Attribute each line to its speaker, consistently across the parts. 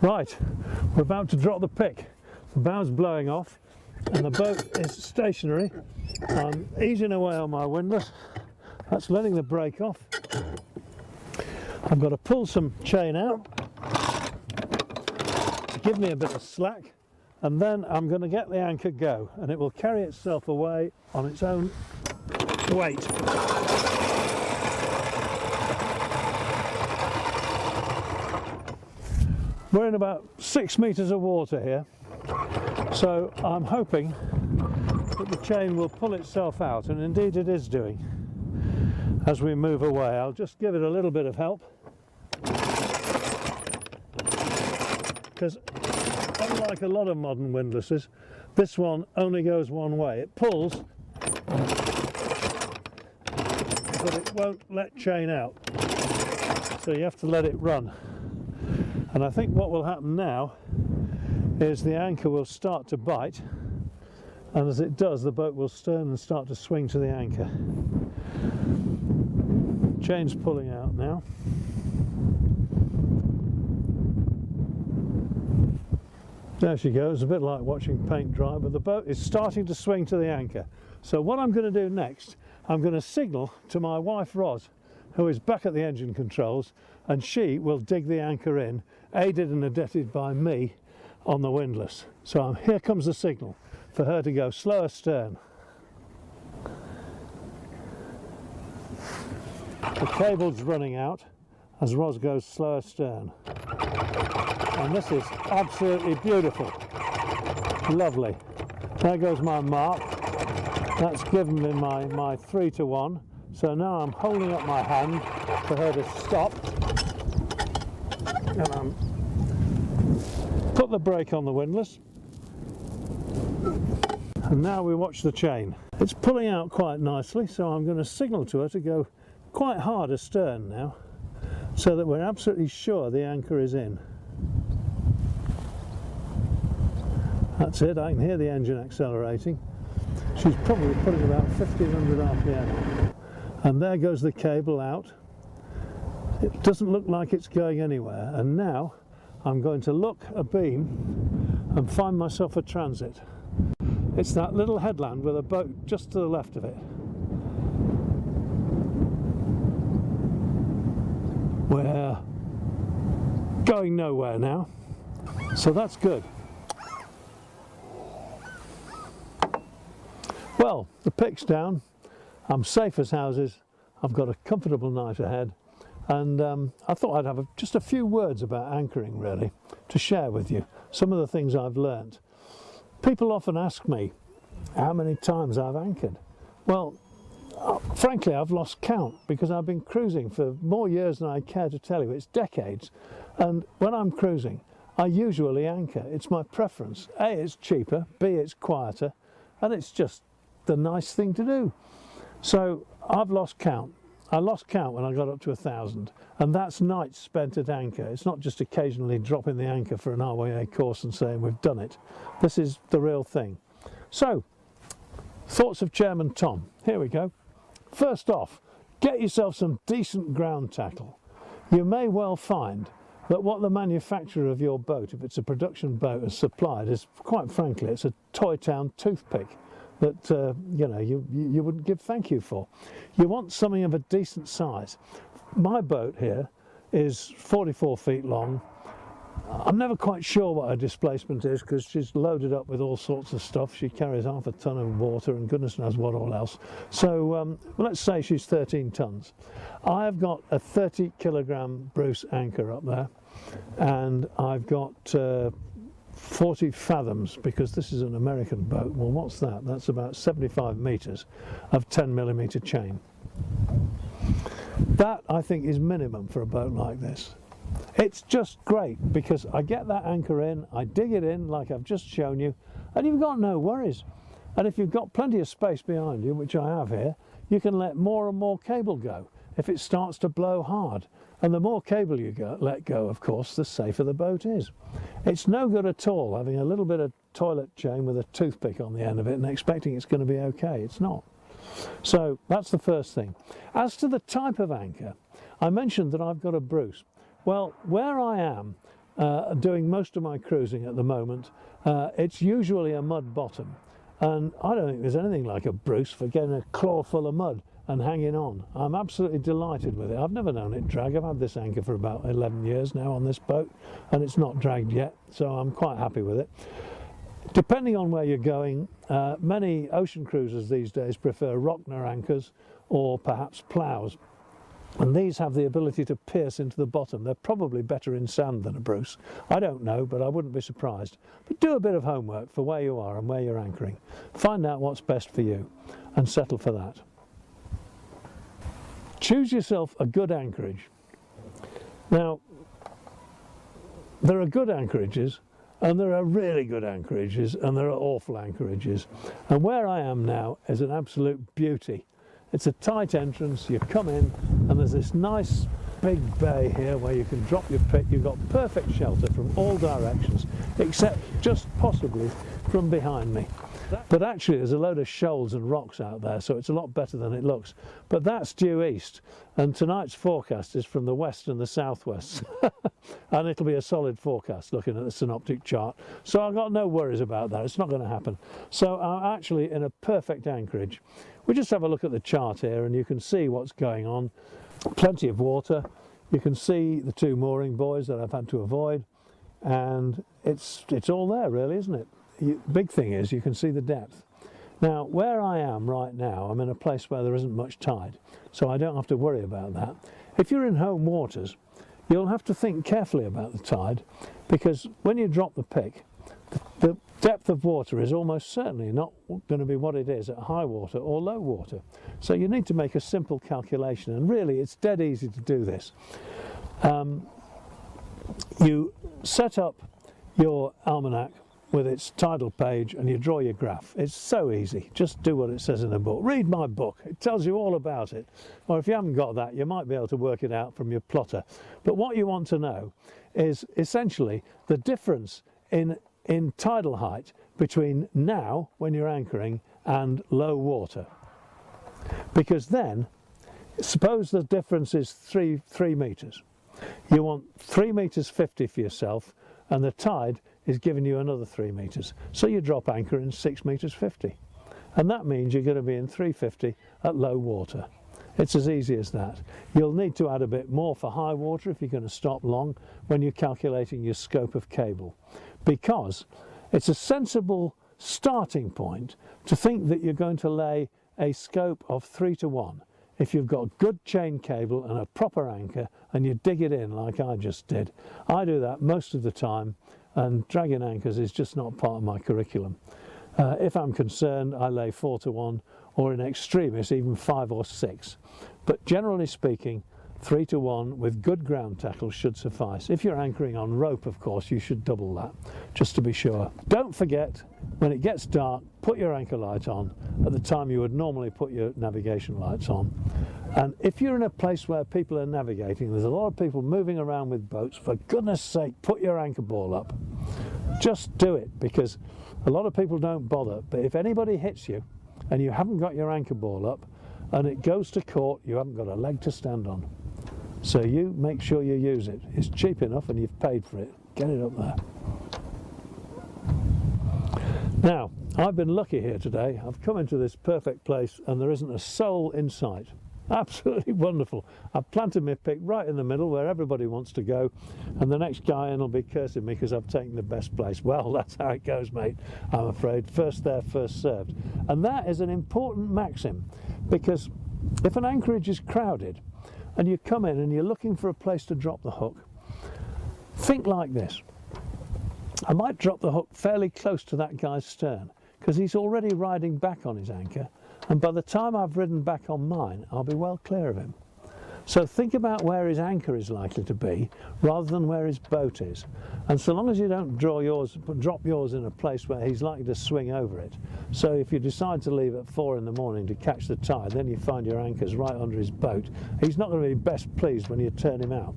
Speaker 1: Right, we're about to drop the pick. The bow's blowing off and the boat is stationary. I'm easing away on my windlass. That's letting the brake off. I've got to pull some chain out to give me a bit of slack, and then I'm going to get the anchor go, and it will carry itself away on its own weight. We're in about 6 meters of water here, so I'm hoping that the chain will pull itself out, and indeed it is doing as we move away. I'll just give it a little bit of help, because unlike a lot of modern windlasses, this one only goes one way. It pulls, but it won't let chain out, so you have to let it run. And I think what will happen now is the anchor will start to bite, and as it does, the boat will stern and start to swing to the anchor. Chain's pulling out now. There she goes, a bit like watching paint dry, but the boat is starting to swing to the anchor. So what I'm going to do next, I'm going to signal to my wife Roz, who is back at the engine controls, and she will dig the anchor in, aided and abetted by me on the windlass. So here comes the signal for her to go slow astern. The cable's running out as Roz goes slow astern. And this is absolutely beautiful. Lovely. There goes my mark. That's given me my 3 to 1. So now I'm holding up my hand for her to stop. And I'm put the brake on the windlass. And now we watch the chain. It's pulling out quite nicely, so I'm going to signal to her to go quite hard astern now, so that we're absolutely sure the anchor is in. That's it, I can hear the engine accelerating. She's probably putting about 1500 RPM. And there goes the cable out. It doesn't look like it's going anywhere, and now I'm going to look abeam and find myself a transit. It's that little headland with a boat just to the left of it. We're going nowhere now, so that's good. Well, the pick's down, I'm safe as houses, I've got a comfortable night ahead, and I thought I'd have just a few words about anchoring, really, to share with you some of the things I've learnt. People often ask me how many times I've anchored. Well, frankly, I've lost count, because I've been cruising for more years than I care to tell you. It's decades, and when I'm cruising, I usually anchor. It's my preference. A, it's cheaper, B, it's quieter, and it's just the nice thing to do. So I've lost count. I lost count when I got up to 1,000, and that's nights spent at anchor. It's not just occasionally dropping the anchor for an RYA course and saying we've done it. This is the real thing. So, thoughts of Chairman Tom. Here we go. First off, get yourself some decent ground tackle. You may well find that what the manufacturer of your boat, if it's a production boat, has supplied is, quite frankly, it's a Toy Town toothpick that you know, you wouldn't give thank you for. You want something of a decent size. My boat here is 44 feet long. I'm never quite sure what her displacement is, because she's loaded up with all sorts of stuff. She carries half a ton of water and goodness knows what all else. So let's say she's 13 tons. I've got a 30 kilogram Bruce anchor up there, and I've got 40 fathoms, because this is an American boat. Well, what's that? That's about 75 meters of 10 millimeter chain. That, I think, is minimum for a boat like this. It's just great, because I get that anchor in, I dig it in like I've just shown you, and you've got no worries. And if you've got plenty of space behind you, which I have here, you can let more and more cable go if it starts to blow hard. And the more cable you let go, of course, the safer the boat is. It's no good at all having a little bit of toilet chain with a toothpick on the end of it and expecting it's going to be okay. It's not. So that's the first thing. As to the type of anchor, I mentioned that I've got a Bruce. Well, where I am, doing most of my cruising at the moment, it's usually a mud bottom, and I don't think there's anything like a Bruce for getting a claw full of mud and hanging on. I'm absolutely delighted with it. I've never known it drag. I've had this anchor for about 11 years now on this boat, and it's not dragged yet, so I'm quite happy with it. Depending on where you're going, many ocean cruisers these days prefer Rockner anchors or perhaps ploughs, and these have the ability to pierce into the bottom. They're probably better in sand than a Bruce. I don't know, but I wouldn't be surprised. But do a bit of homework for where you are and where you're anchoring. Find out what's best for you and settle for that. Choose yourself a good anchorage. Now, there are good anchorages, and there are really good anchorages, and there are awful anchorages. And where I am now is an absolute beauty. It's a tight entrance. You come in, and there's this nice big bay here where you can drop your pick. You've got perfect shelter from all directions, except just possibly from behind me. But actually there's a load of shoals and rocks out there, so it's a lot better than it looks. But that's due east, and tonight's forecast is from the west and the southwest. And it'll be a solid forecast looking at the synoptic chart. So I've got no worries about that. It's not going to happen. So I'm actually in a perfect anchorage. We just have a look at the chart here and you can see what's going on. Plenty of water. You can see the two mooring buoys that I've had to avoid, and it's all there really, isn't it? Big thing is you can see the depth. Now where I am right now, I'm in a place where there isn't much tide, so I don't have to worry about that. If you're in home waters, you'll have to think carefully about the tide, because when you drop the pick, the depth of water is almost certainly not going to be what it is at high water or low water. So you need to make a simple calculation, and really it's dead easy to do this. You set up your almanac with its tidal page and you draw your graph. It's so easy. Just do what it says in the book. Read my book. It tells you all about it. Or if you haven't got that, you might be able to work it out from your plotter. But what you want to know is essentially the difference in tidal height between now, when you're anchoring, and low water. Because then, suppose the difference is 3 meters. You want 3 meters 50 for yourself, and the tide is giving you another 3 meters. So you drop anchor in 6 meters 50. And that means you're going to be in 350 at low water. It's as easy as that. You'll need to add a bit more for high water if you're going to stop long when you're calculating your scope of cable, because it's a sensible starting point to think that you're going to lay a scope of 3 to 1 if you've got good chain cable and a proper anchor and you dig it in like I just did. I do that most of the time, and dragging anchors is just not part of my curriculum. If I'm concerned, I lay 4 to 1, or in extremis even 5 or 6. But generally speaking, 3 to 1 with good ground tackle should suffice. If you're anchoring on rope, of course, you should double that, just to be sure. Don't forget, when it gets dark, put your anchor light on at the time you would normally put your navigation lights on. And if you're in a place where people are navigating, there's a lot of people moving around with boats, for goodness sake, put your anchor ball up. Just do it, because a lot of people don't bother. But if anybody hits you and you haven't got your anchor ball up and it goes to court, you haven't got a leg to stand on. So you make sure you use it. It's cheap enough and you've paid for it. Get it up there. Now, I've been lucky here today. I've come into this perfect place and there isn't a soul in sight. Absolutely wonderful. I've planted my pick right in the middle where everybody wants to go, and the next guy in will be cursing me because I've taken the best place. Well, that's how it goes, mate, I'm afraid. First there, first served. And that is an important maxim, because if an anchorage is crowded and you come in and you're looking for a place to drop the hook, think like this. I might drop the hook fairly close to that guy's stern because he's already riding back on his anchor, and by the time I've ridden back on mine, I'll be well clear of him. So think about where his anchor is likely to be rather than where his boat is. And so long as you don't drop yours in a place where he's likely to swing over it. So if you decide to leave at 4 in the morning to catch the tide, then you find your anchor's right under his boat, he's not going to be best pleased when you turn him out.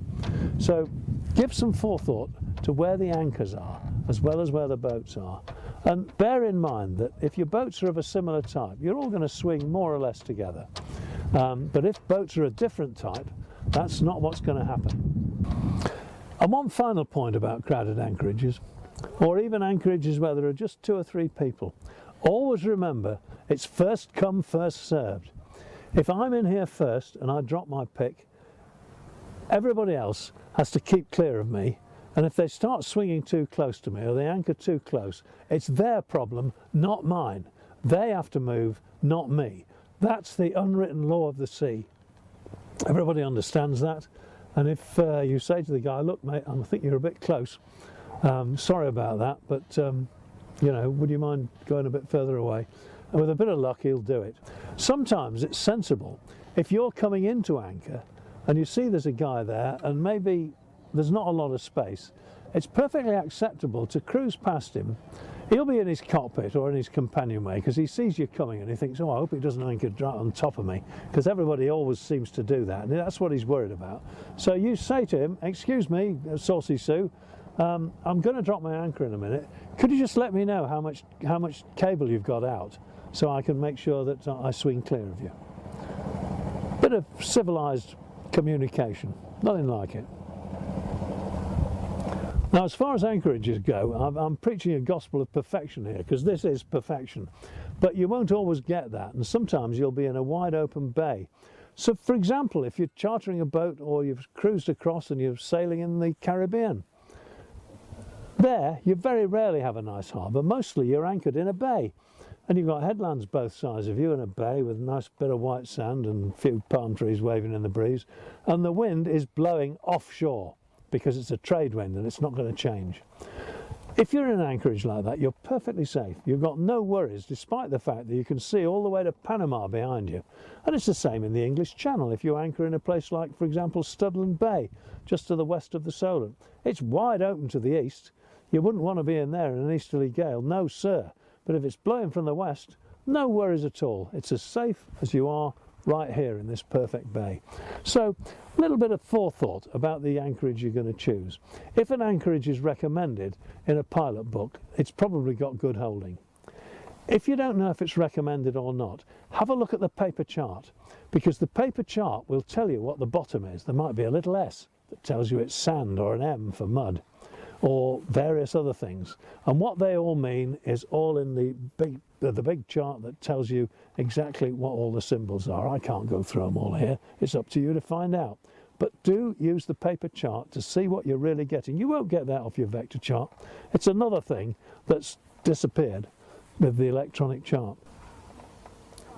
Speaker 1: So give some forethought to where the anchors are as well as where the boats are. And bear in mind that if your boats are of a similar type, you're all going to swing more or less together. But if boats are a different type, that's not what's going to happen. And one final point about crowded anchorages, or even anchorages where there are just 2 or 3 people, always remember it's first come, first served. If I'm in here first and I drop my pick, everybody else has to keep clear of me, and if they start swinging too close to me or they anchor too close, it's their problem, not mine. They have to move, not me. That's the unwritten law of the sea. Everybody understands that, and if you say to the guy, look mate, I think you're a bit close, sorry about that, but you know, would you mind going a bit further away? And with a bit of luck he'll do it. Sometimes it's sensible, if you're coming into anchor and you see there's a guy there and maybe there's not a lot of space, it's perfectly acceptable to cruise past him. He'll be in his cockpit or in his companionway because he sees you coming and he thinks, oh, I hope he doesn't anchor right on top of me, because everybody always seems to do that, and that's what he's worried about. So you say to him, excuse me, Saucy Sue, I'm going to drop my anchor in a minute. Could you just let me know how much cable you've got out so I can make sure that I swing clear of you? Bit of civilized communication, nothing like it. Now, as far as anchorages go, I'm preaching a gospel of perfection here, because this is perfection. But you won't always get that, and sometimes you'll be in a wide open bay. So, for example, if you're chartering a boat or you've cruised across and you're sailing in the Caribbean, there you very rarely have a nice harbour. Mostly you're anchored in a bay, and you've got headlands both sides of you in a bay with a nice bit of white sand and a few palm trees waving in the breeze, and the wind is blowing offshore, because it's a trade wind and it's not going to change. If you're in an anchorage like that, you're perfectly safe. You've got no worries, despite the fact that you can see all the way to Panama behind you. And it's the same in the English Channel. If you anchor in a place like, for example, Studland Bay, just to the west of the Solent, it's wide open to the east. You wouldn't want to be in there in an easterly gale, no sir. But if it's blowing from the west, no worries at all. It's as safe as you are right here in this perfect bay. So a little bit of forethought about the anchorage you're going to choose. If an anchorage is recommended in a pilot book, it's probably got good holding. If you don't know if it's recommended or not, have a look at the paper chart, because the paper chart will tell you what the bottom is. There might be a little S that tells you it's sand, or an M for mud, or various other things, and what they all mean is all in the big chart that tells you exactly what all the symbols are. I can't go through them all here, it's up to you to find out, but do use the paper chart to see what you're really getting. You won't get that off your vector chart. It's another thing that's disappeared with the electronic chart.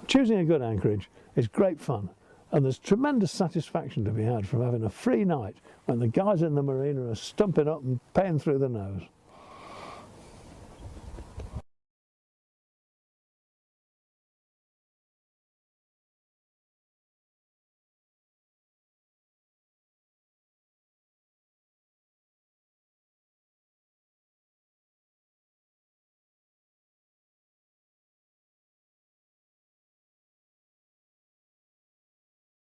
Speaker 1: Choosing a good anchorage is great fun, and there's tremendous satisfaction to be had from having a free night when the guys in the marina are stumping up and paying through the nose.